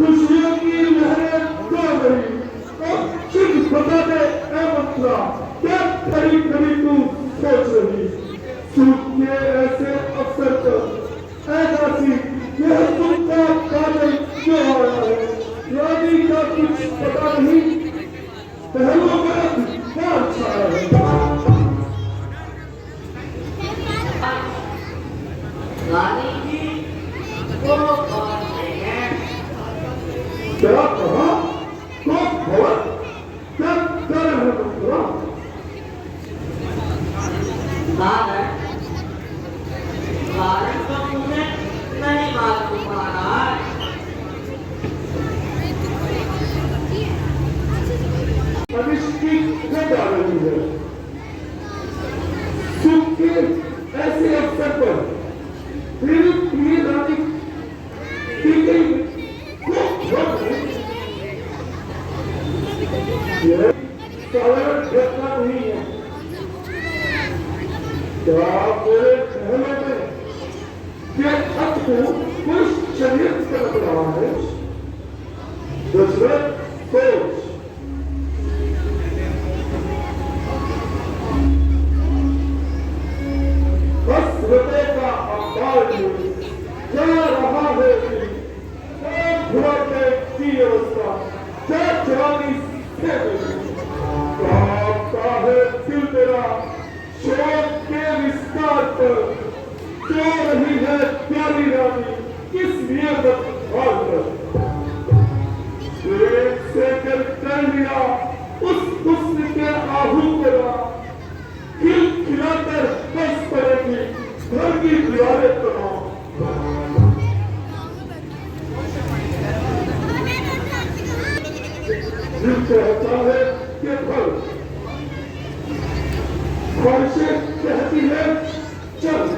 खुशियों की लहरें दौड़ रही और शुद्ध बता दे ऐ मंत्रा क्या खड़ी खड़ी तू सोच रही सूख के ऐसे अवसर पर ऐ दासी यह तुमका काजल क्यों आया है रानी का कुछ पता नहीं पहलों में क्या छाया है रानी जी वो कौन है क्या कहा कौन भवन क्या कर रहे हो मंत्रा कारण तो मुझे नहीं मालूम महाराज अनिश्चित घट आ रही है सुख के ऐसे अवसर पर फिर प्रिय रानी की गई यह साधारण घटना नहीं है क्या मेरे महलों में ये अब को कोई षड्यंत्र कर रहा है दशरथ सोच बस हृदय का अवतार क्या रहा है धुआ के की अवस्था क्या जवानी से कांपता है दिल मेरा शोक के विस्तार पर क्यों रही है प्यारी रानी किस लिए भाग कर से कर लिया उस हुस्न के आहू करा खिल खिलाकर बस पड़ेगी घर की दीवारें तमाम दिल कहता है कि फल ख्वाहिशें कहती है चल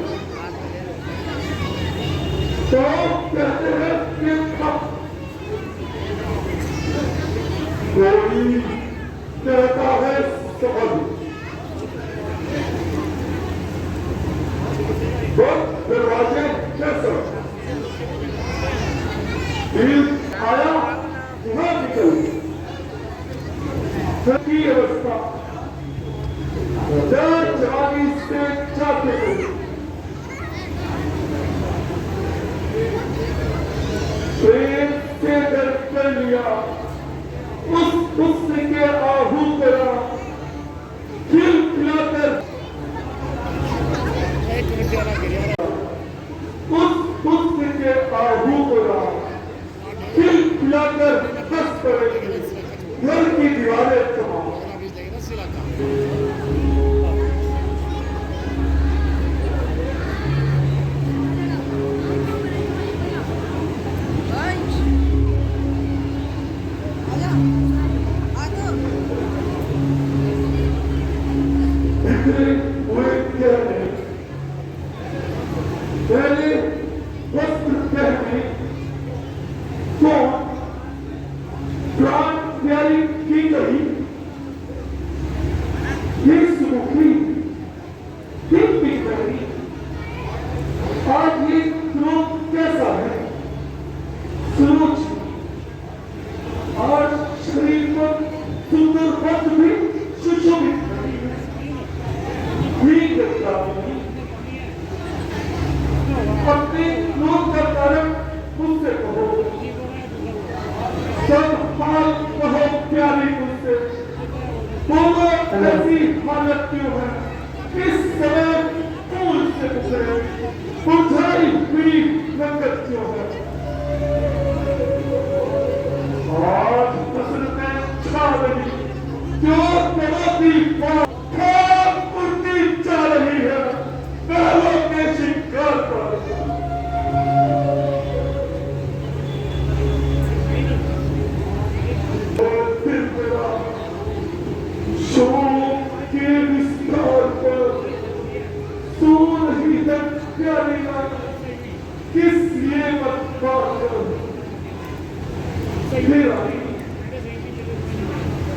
तो कहते हैं कि अब कोई कहता है समझ दरवाजे कैसा आया वहां निकल की अवस्था जवानी से चाहते प्रेम से दर्द कर लिया उस हुस्न के आहू करा खिल खिलाकर उस हुस्न के आहू करा खिल खिलाकर बस पड़ेगी घर की दीवारें तमाम पहले वस्त्र पहने कौन प्राण प्यारी की गई ये सुमुखी दिन भी गई आज ये रूप कैसा है सुरुच और शरीर पर सुंदर वस्त्र भी सुशोभित अपने लोग का कारण मुझसे कहो सब हाल कहो प्यारी मुझसे बोलो ऐसी हालत क्यों है किस समय फूल से गुजरे मुरझाई हुई रंगत क्यों है आज फसल में छा रही क्यों तड़पती जा रही है पहलों के शिकार पर शोक के विस्तार पर सो रही है प्यारी रानी किस लिए मत पाकर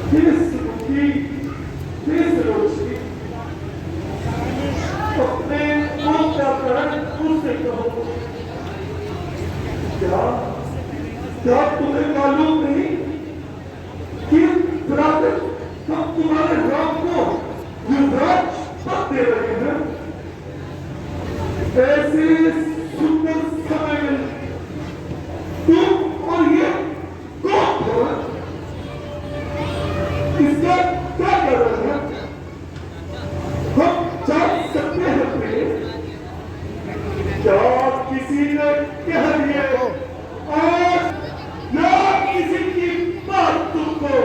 किस मुखी किस रोशनी अपने मुंह का कारण उससे कहो क्या क्या तुम्हें मालूम नहीं कि फिराकत हम तुम्हारे राम को युवराज पद दे रहे हैं? ऐसे सुंदर समय में तुम और ये कौन हो? इसका क्या कारण है? हम जान सकते हैं प्रिय? क्या किसी ने कह दिया और या किसी की बात तुमको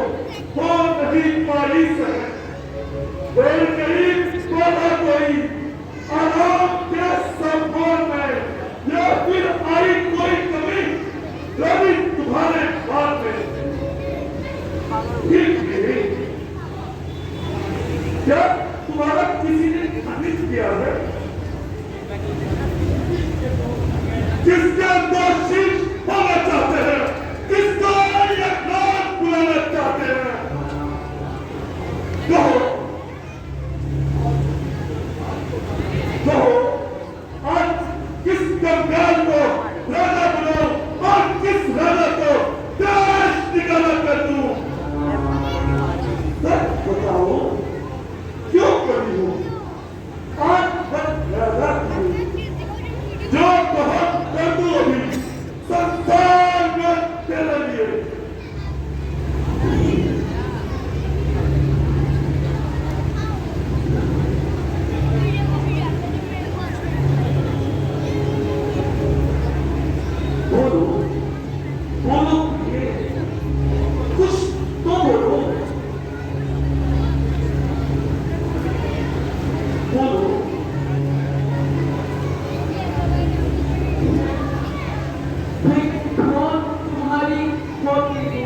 हो नहीं पाई सके? और करीब बोला कोई आराम के संभाल में या फिर आई कोई कमी कभी तुम्हारे बात में? ठीक नहीं। क्या तुम्हारा किसी ने खंडित किया है? किसके दोषी होना चाहते हैं? किसको यकरार बुलाना चाहते हैं? कहो, कहो, आज किस कंगाल को राजा बनाओ और किस राजा को देश निकाला कर दूं? सच बताओ, क्यों करी हो? आज बस राजा की जो बहुत कर दो अभी संसार में तेरे लिए। बोलो, बोलो, कुछ तो बोलो, बोलो। तुम्हारी होती थी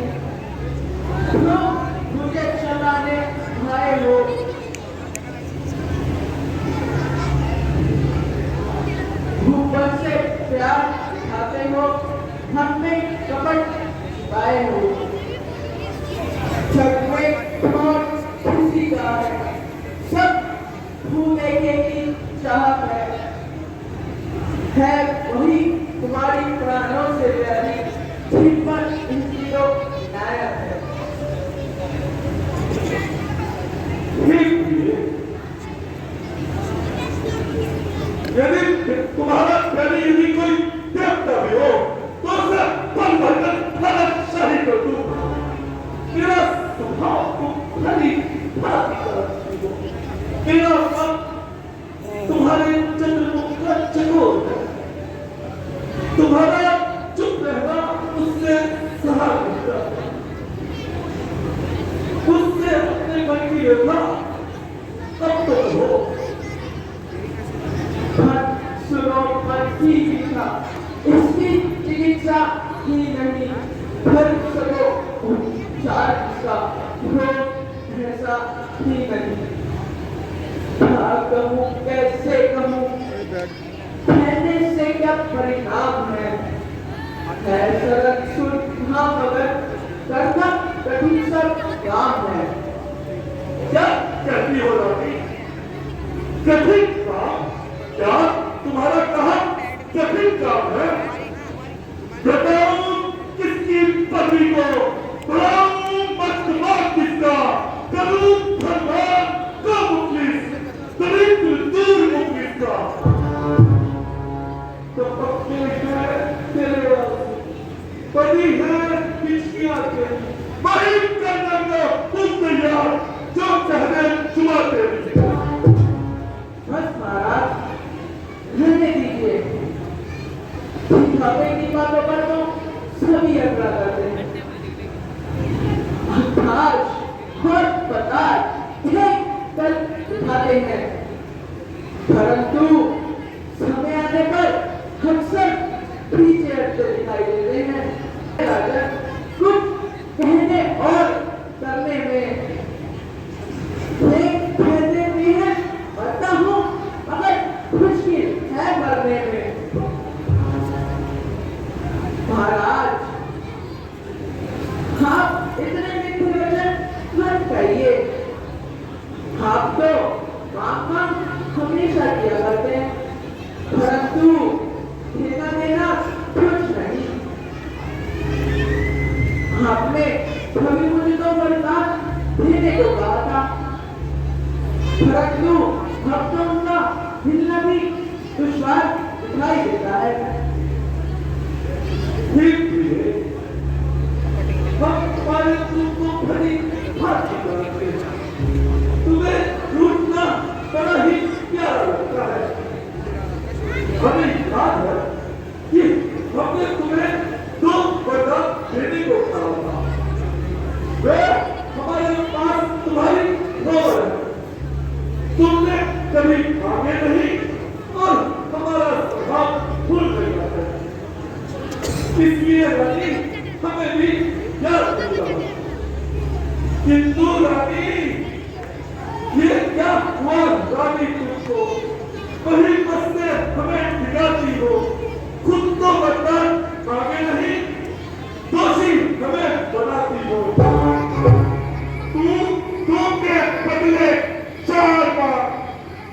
तो मुझे चलाने आए हो। ऊपर से प्यार दिखाते हो, हम में कपट पाए हो। जब में और खुशी का है, सब भूले की चाहत है वही तुम्हारी प्राणों से प्यारी, जिन पर इनकी लोग नायक है। यदि तुम्हारा प्यारी यदि कोई देवता भी हो तो उसे पल भर फलक शाही कर दूं। मेरा स्वभाव को भली भांति करती हो। मेरा मन तुम्हारे चंद्रमुख का चकोर है। तुम्हारा चुप रहना उससे सहा नहीं जाता। उससे अपने मन की व्यथा अब तो हो। सुनो मन की चिकित्सा, इसकी चिकित्सा ही नहीं, कर सको उपचार इसका, रोग ऐसा ही नहीं। क्या कहूँ, कैसे कहूँ, कहने से क्या परिणाम है? सरल सुन हाँ, मगर करना कठिन सब काम है। क्या कहती हो रानी? कठिन काम? क्या तुम्हारा कहा कठिन काम है? बताओ किसकी पत्नी को बढ़ाऊं मस्तमाल किसका, करूं भगवान का मुखलिस, दरिद्र दूर मुखलिस का। तो पक्के है तेरे पति है पिछकियां के, वही करने को तुम तैयार जो कहने चुमा तेरी। बस महाराज, रहने दीजिए। दिखावे की बातों पर तो सभी अकड़ा करते हैं। अर्थात और पदार्थ एक कल दिखाते हैं, परंतु समय आने पर अक्सर पीछे हटते दिखाई देते हैं। राजा कुछ कहने और करने में एक कहते भी है, मरता हूँ मगर मुश्किल है मरने में। महाराज, आप इतने मित्र वचन मत कहिए। आप तो काम हमेशा किया करते हैं, परंतु देना देना कुछ नहीं। देने को कहा था, परंतु अब तो उनका हिलना भी दुश्वार दिखाई देता है। ठीक भी है, हम तुम्हारे तुमको बड़ी फांसी करते हैं। तुम्हें लूटना बड़ा ही प्यारा लगता है। हमें याद है कि हमने तुम्हें 2 बटा देने को कहा था। वे हमारे पास तुम्हारी खबर है। तुमने कभी मांगे नहीं और हमारा स्वभाव भूल गया है। इसलिए रानी हमें भी याद दिला। किंतु रानी, ये क्या हुआ रानी तुमको? वही बसने हमें दिखाती हो, खुद तो बर्दान मांगे नहीं, दोषी हमें बनाती हो। तुम के बदले 4 बार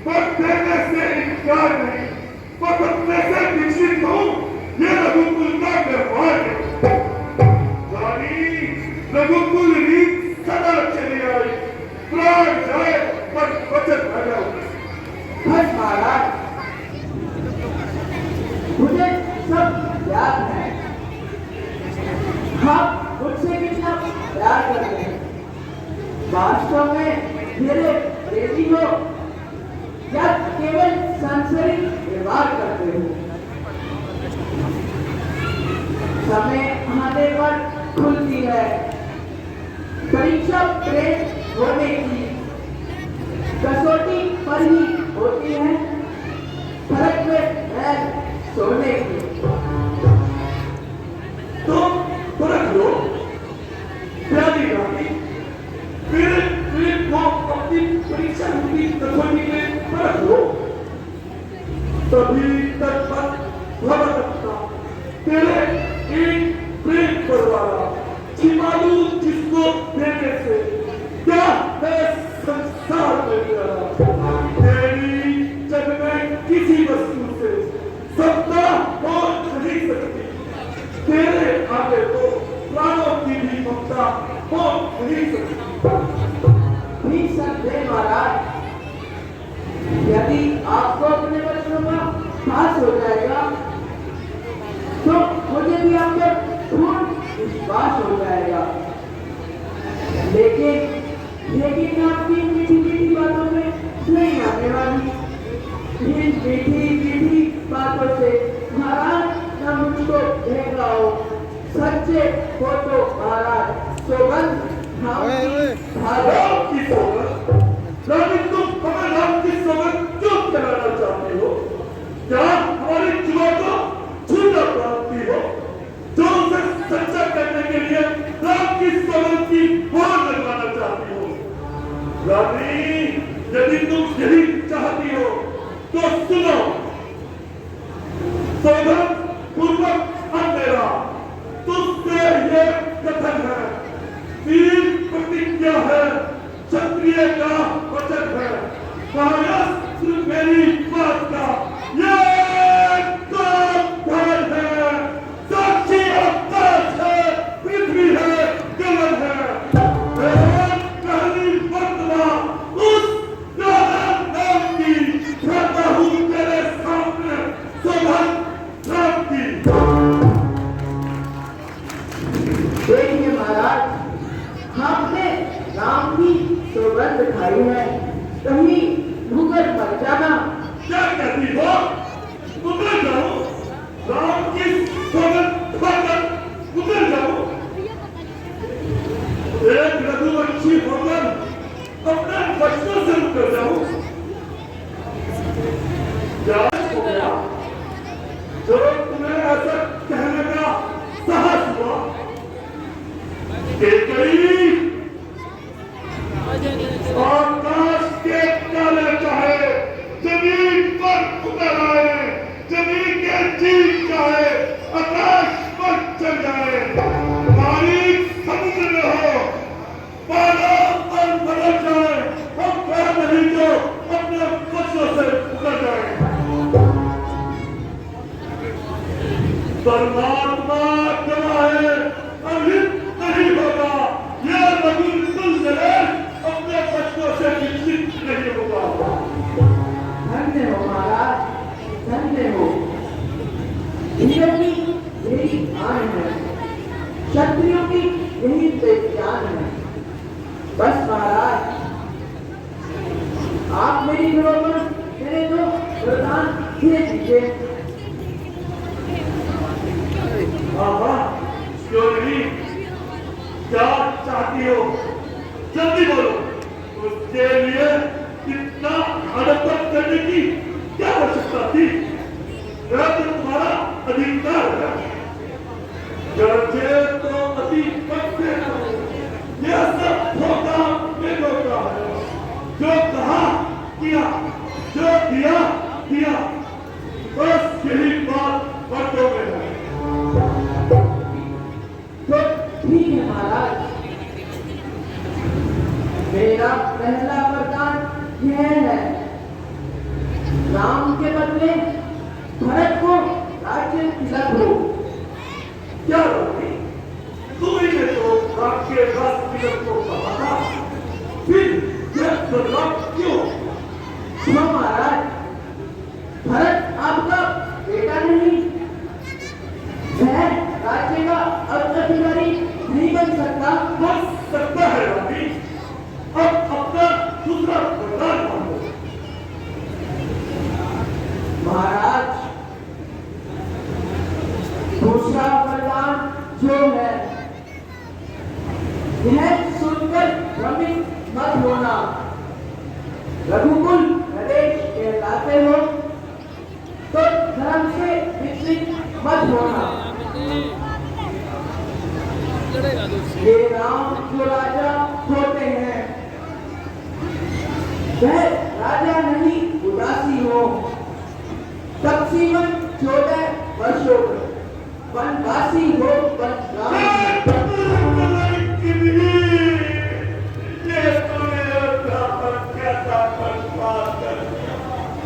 वक्त देने से इनकार नहीं, पकड़ने से विचलित हूँ, ये रघुकुल का व्यवहार है। रानी, रघुकुल रीत सदा चली आई, प्राण जाए पर वचन न जाओ। बस महाराज, मुझे सब याद है। आप मुझसे कितना प्यार करते हैं। वास्तव में मेरे प्रेमी हो या केवल सांसारिक व्यवहार करते हो? समय आने पर खुलती है परीक्षा प्रेम होने की, कसौटी पर ही होती है फर्क में है सोने की। तो फर्क लो प्यारी रानी, मेरे प्रेम को अपनी परीक्षा रूपी कसौटी में फर्क लो। तभी तक भगवत्ता तेरे एक प्रेम परवाला छिपालू जिसको देने से क्या है संसार में प्यारा। तेरी जग में किसी वस्तु से सत्ता पहुंच नहीं सकती। तेरे आगे तो प्राणों की भी ममता पहुंच नहीं सकती। भी संदेह महाराज, यदि आपको अपने बच्चों का पास हो जाएगा तो मुझे भी आप पर पूर्ण विश्वास हो जाएगा। लेकिन आपकी मीठी मीठी बातों में नहीं आने वाली। इन मीठी मीठी बातों से महाराज न मुझको भेगाओ। सच्चे हो तो महाराज सौगंध राम की सौगंध। रानी, तुम हमें राम की सौगंध क्यों कराना चाहती हो? क्या हमारी जुआ को झूठा प्राप्ति हो जो उसे सच्चा करने के लिए राम की सौगंध की मोहर लगवाना चाहती हो? रानी, यदि तुम यही चाहती हो तो सुनो। सौगंध पूर्वक अब मेरा तुझसे ये कथन है, वीर प्रतिज्ञा है, क्षत्रिय का वचन है, महाराष्ट्र मेरी बात का ये धन है, साक्षी अवकाश है, पृथ्वी है, गगन है। पहली वर्तमा उस नाम की कहता हूँ तेरे सामने सौगंध राम की। देखिए महाराज, आपने राम की सौगंध खाई है, कहीं भूगल मर जाना। क्या कहती हो? उतर जाओ, राम की सौगंध खाकर उतर जाओ। एक रघुवंशी होकर अपने बचपन से उतर जाओ। क्या हो गया जो तुम्हें ऐसा कहने का साहस हुआ? केकई आकाश के काले चाहे जमीन पर उतर आए, जमीन के जीव चाहे आकाश पर चल जाए, बारिश समुद्र में हो, पाला और बदल जाए, हम कह नहीं जो अपने बच्चों से उतर जाए। परमात्मा गवाह है, अहित नहीं होगा। यह रघुकुल जले क्षत्रियों की यही पहचान है। बस महाराज, आप मेरी बराबर मेरे दो वरदान दे दीजिए। हाँ, क्यों नहीं? क्या चाहती हो? जल्दी बोलो। उसके लिए इतना हड़पन करने की क्या आवश्यकता थी? यह तो तुम्हारा अधिकार है। गरजे तो अति पक्के करो। यह सब धोखा में धोखा है। जो कहा किया, जो दिया दिया। बस यही बात बंटों में है। तो ठीक है महाराज, मेरा पहला वरदान यह है, राम के बदले भरत को राज्य तिलक दो। क्या रोगी? तुम्ही ने तो आपके राष्ट्र को कहा था, फिर यह बदलाव क्यों? क्यों महाराज, भरत आपका बेटा नहीं, वह राज्य का उत्तराधिकारी नहीं बन सकता। बन सकता है रानी। अब अपना दूसरा वरदान मांगो। महाराज, दूसरा वरदान जो है, यह सुनकर भ्रमित मत होना। रघुकुल नरेश कहलाते हो तो धर्म से विचलित मत होना। ये राम जो राजा होते हैं, वह राजा नहीं उदासी हो। तकसीमन 14 वर्षों में वनवासी हो वनवासी।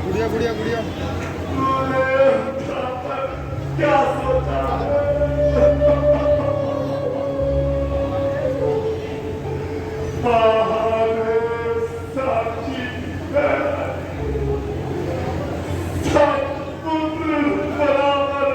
गुड़िया गुड़िया गुड़िया क्या सोचा है? साक्षी पुत्र बराबर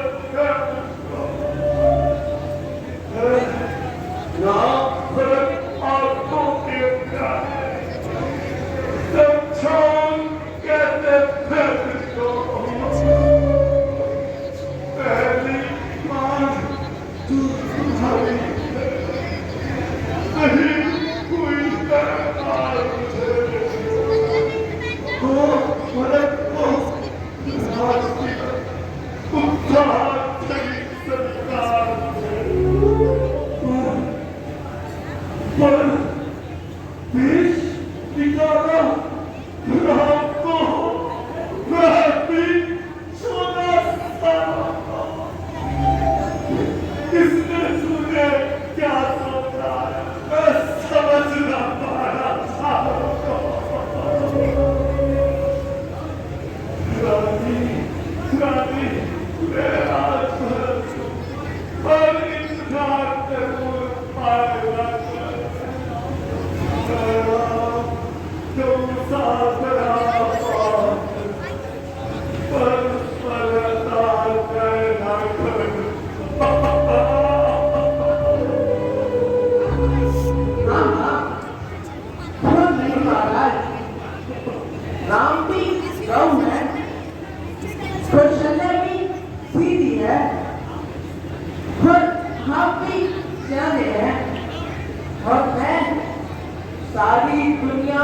सारी दुनिया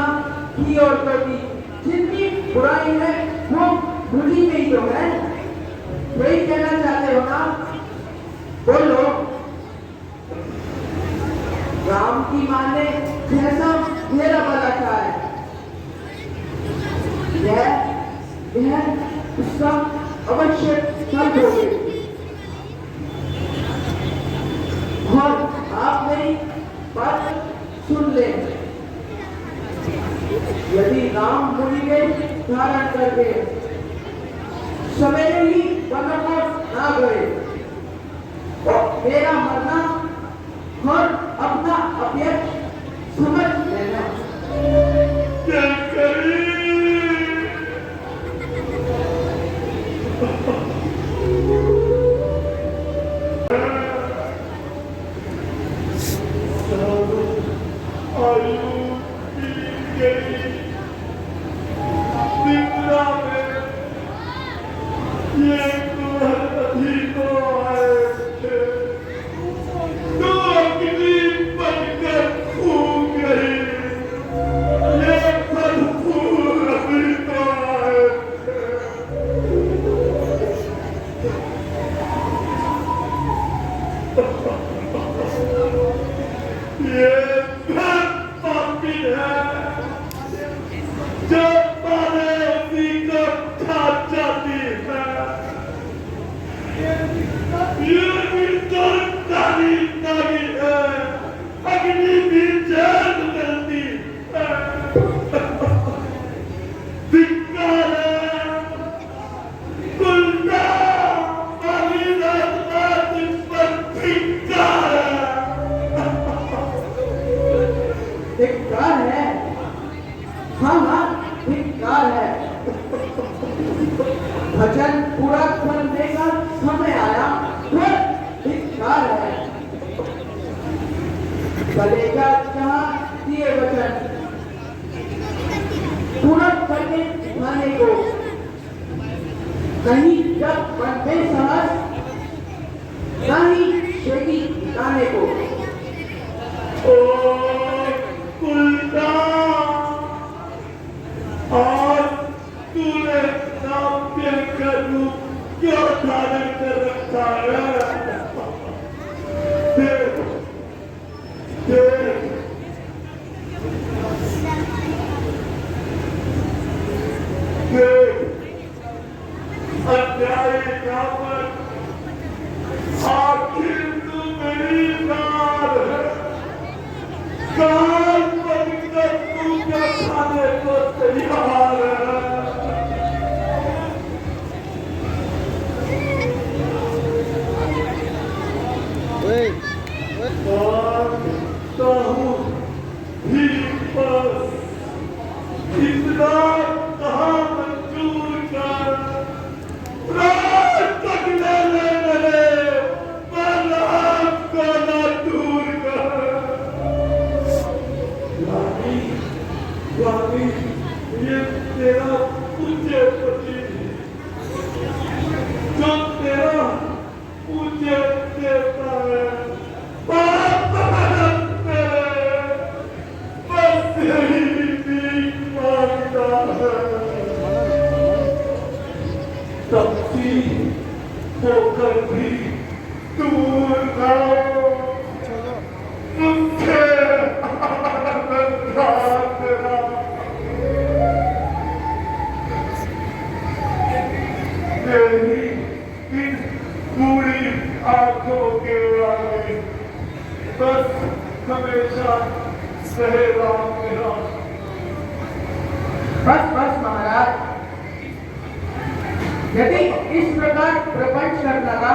की औरतों की जितनी बुराई है वो मुझी में ही तो है। वही कहना चाहते हो ना? बोलो। राम की मां ने जैसा मेरा भला चाहा है, यह उसका अवश्य फल होगी। और आप मेरी बात सुन ले। यदि राम मुनि के धारण करके सवेरे ही वनवास ना गए और मेरा मरना और अपना अभ्यर्थ समझ लेना। क्या करें? चलेगा जहाँ दिए वचन पूरा करके दिखाने को, नहीं जब मन में साहस, नहीं शेखी दिखाने को। ओ कुलदा, आज तूने नाट्य का रूप क्यों धारण कर रखा है? देख, देख, देख, अन्यायी कामन, आखिर तू मेरी नार है। काल बनकर तू क्या खाने को तैयार है? मानता हूँ भी बस इतना कहाँ मंजूर कर, रात तक ले ले मेरे, मैं रात को ना दूर कर। रानी, रानी, ये तेरा पूज्य पति, जो तेरा पूज्य देवता है, बाप भगत तेरे, बस यही भीख मांगता है। तपसी होकर भी दूर रहो मुझसे, तेरा तेरी इन पूरी आंखों के आगे बस हमेशा रहेगा मेरा। बस बस महाराज, यदि इस प्रकार प्रपंच करना था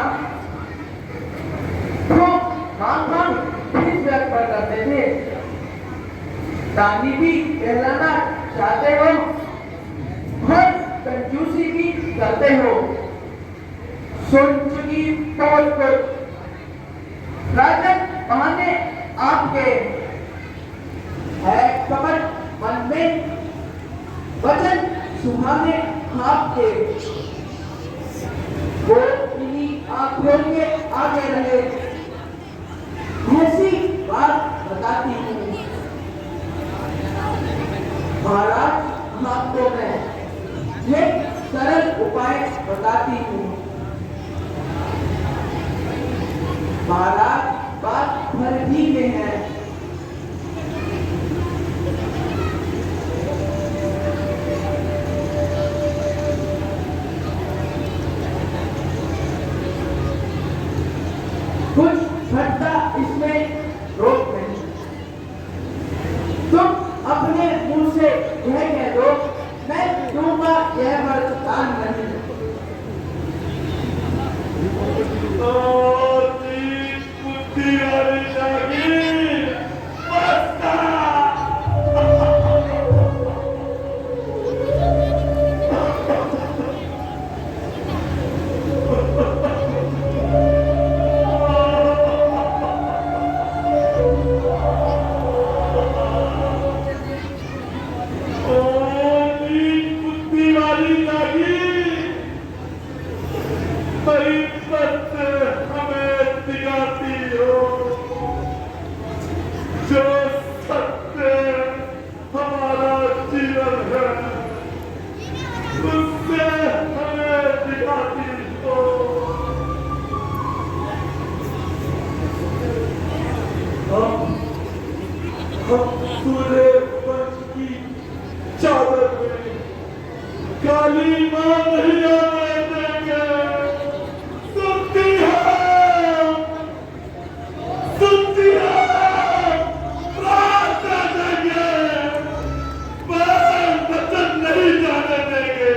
तो हम किस व्यक्त पर करते थे? दानी भी कहलाना चाहते हो और कंजूसी भी करते हो। सुन चुकी बोल कर राजन बहाने आपके है, कमर मन में वचन सुहाने आपके, वो इन्हीं आंखों के आगे रहे। ऐसी बात बताती हूँ महाराज, आपको मैं एक सरल उपाय बताती हूँ। महाराज बात भर ही में है। कुछ घटता इसमें रोक नहीं, तुम अपने मुंह से यह कह दो, मैं दूंगा यह वरदान नहीं। बुद्धि वाली जागीर, बस्ता। बुद्धि वाली जागीर, बड़ी बस हमें दिखाती हो, जो सत्य हमारा जीवन है, उससे हमें दिखाती हो। हम सूर्य पंच की चादर में काली मां नहीं आने देंगे। सुनती है, सुनती है, प्राण दे देंगे, पर वचन नहीं जाने देंगे।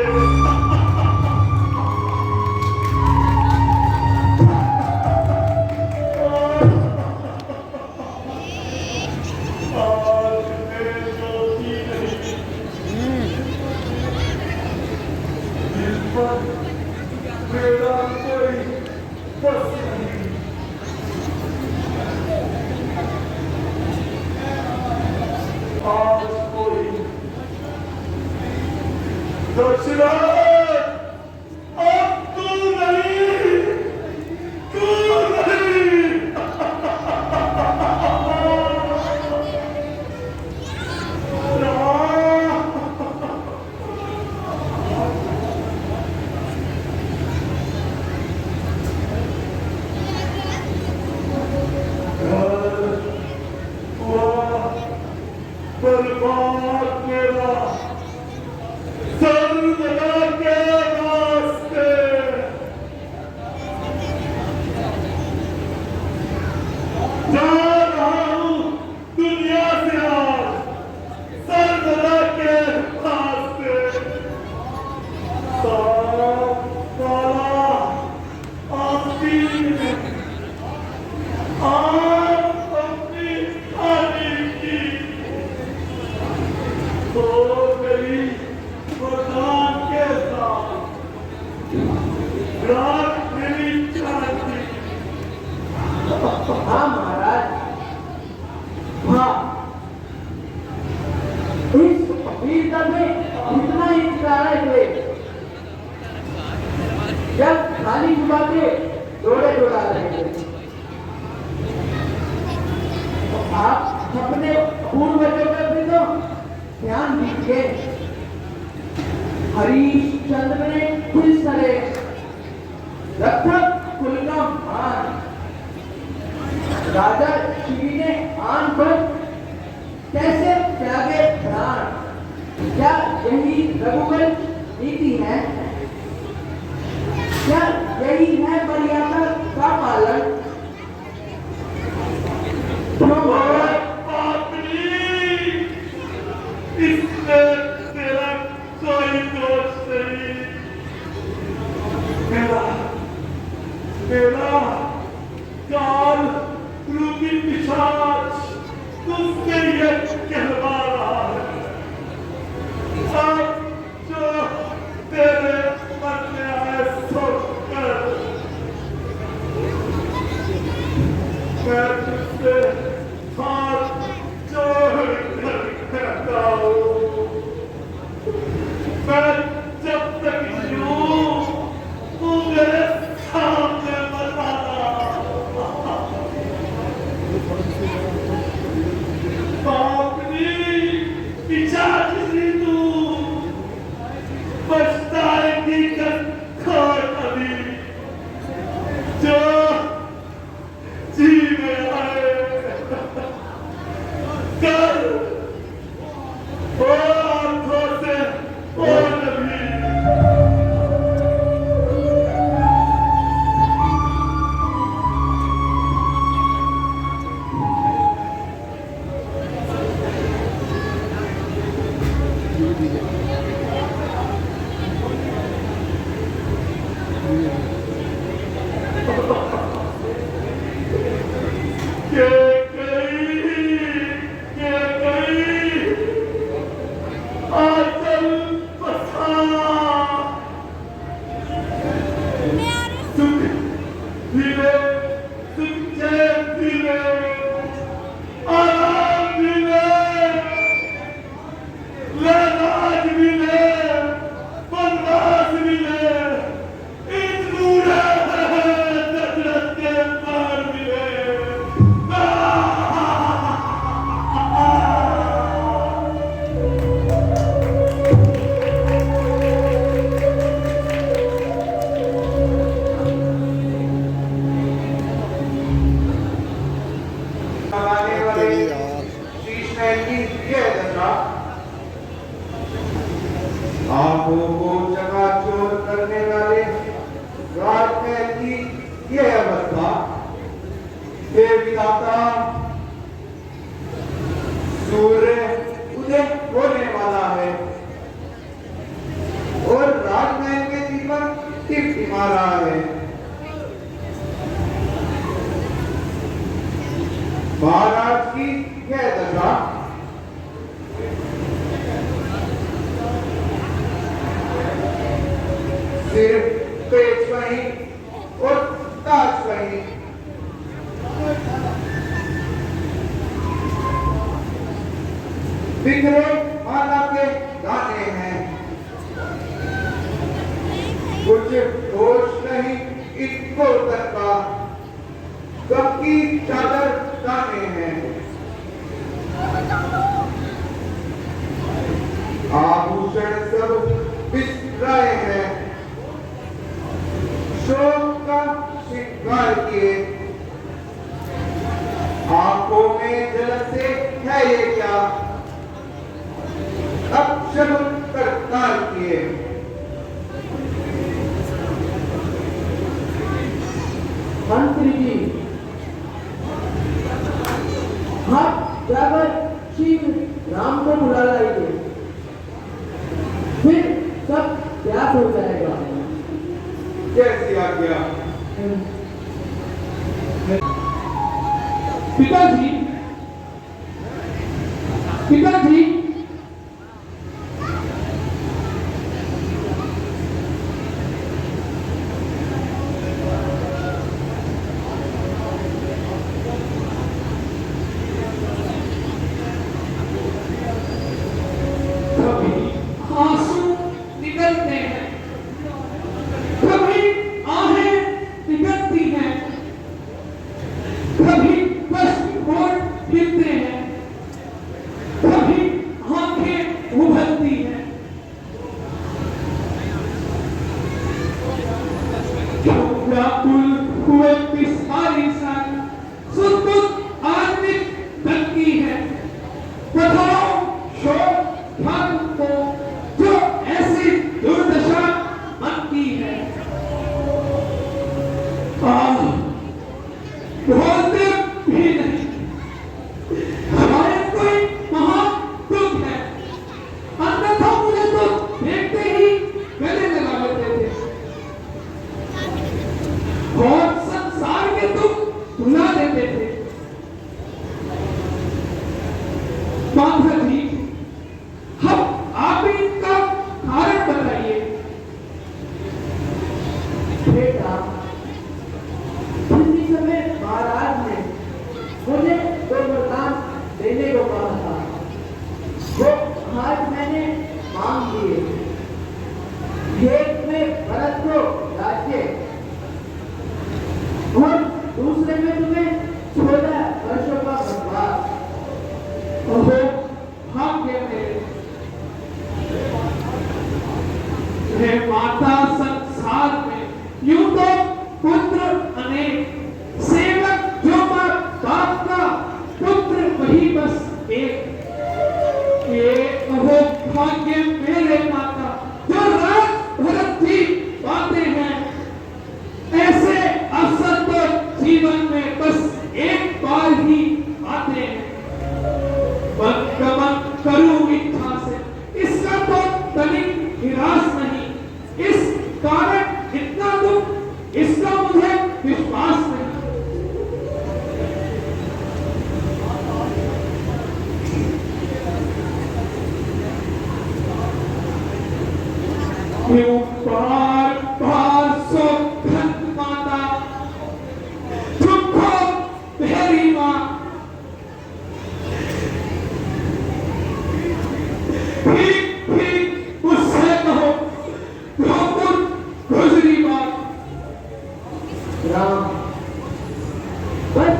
आज मेरे ज्योति नहीं, जिस पर हाँ, इस वीरता में इतना ही इंतजार हुए जब खाली जुबा के जोड़े जोड़ा रहे थे। आप अपने पूर्वजों पर भी तो ध्यान दीजिए। हरिश्चंद्र ने किस तरह रक्षक कुल का मान, राजा शिवी ने आन पर कैसे त्यागे प्राण। क्या यही रघुवंश नीति है? क्या यही है मर्यादा का पालन? इसमें तेरा कोई दोष नहीं। मेरा काल रूपी पिशाच तुझसे ये कहवा रहा है। अब जो तेरे मन में आए सो कर। मैं तुझसे हाथ जोड़ कर कहता हूँ, मैं जब तक यूं तू मेरे सामने मत आना। पापनी पिशाचिनी तू पछताएगी कल अभी जो जी में आए कल ओ आंखों से ओ नबी। आंखों को चकाचौंध करने वाले राजमहल की यह अवस्था। हे विधाता, सूर्य उदय होने वाला है और राजमहल के दीपक टिमटिमा रहा है। महाराज की यह दशा। सिर्फ पेच वहीं और ताज वहीं। बिखरे माला के दाने हैं, कुछ होश नहीं इनको तक का। कब की चादर दाने हैं, आभूषण सब बिखराए हैं। शोक का श्रृंगार किए, आंखों में जलन से है ये क्या। अब शब्द करतार किए, मंत्री जी आप जाकर शीघ्र राम को बुला लाइए, फिर सब त्याग हो जाएगा। कैसी आज्ञा। पिताजी, पिताजी, माता जी, हम आप ही का कारण बताइए। बेटा, जिस समय महाराज ने मुझे दो वरदान देने को कहा था, वो आज मैंने मांग लिए। एक में भरत को राज्य और दूसरे में तुम्हें 14 वर्षों का वनवास। ओहो, भाग्य है माता, संसार में यूं तो पुत्र अनेक, सेवक जो बाप का, पुत्र वही बस एक। ये अहो भाग्य मेरे माता, जो राज भरत जी पाते हैं। ऐसे अवसर तो जीवन में बस एक बार ही आते हैं। गमन करूं इच्छा से, इसका तो तनिक निराश नहीं। इस कारण इतना दुख, इसका मुझे विश्वास नहीं। क्यों बार बार सो खंड माता, चुप हो मेरी माँ। ठीक ठीक मुझसे कहो, जो कुछ गुजरी बात। राम, बस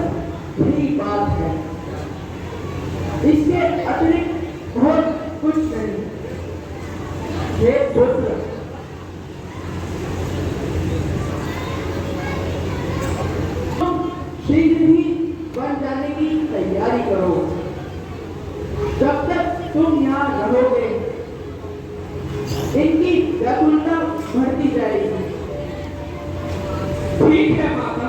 यही बात है, इसके अतिरिक्त बहुत कुछ नहीं। हे पुत्र, तुम शीघ्र ही बन जाने की तैयारी करो। जब तक तुम यहाँ रहोगे, इनकी व्याकुलता बढ़ती जाएगी। ठीक है माता,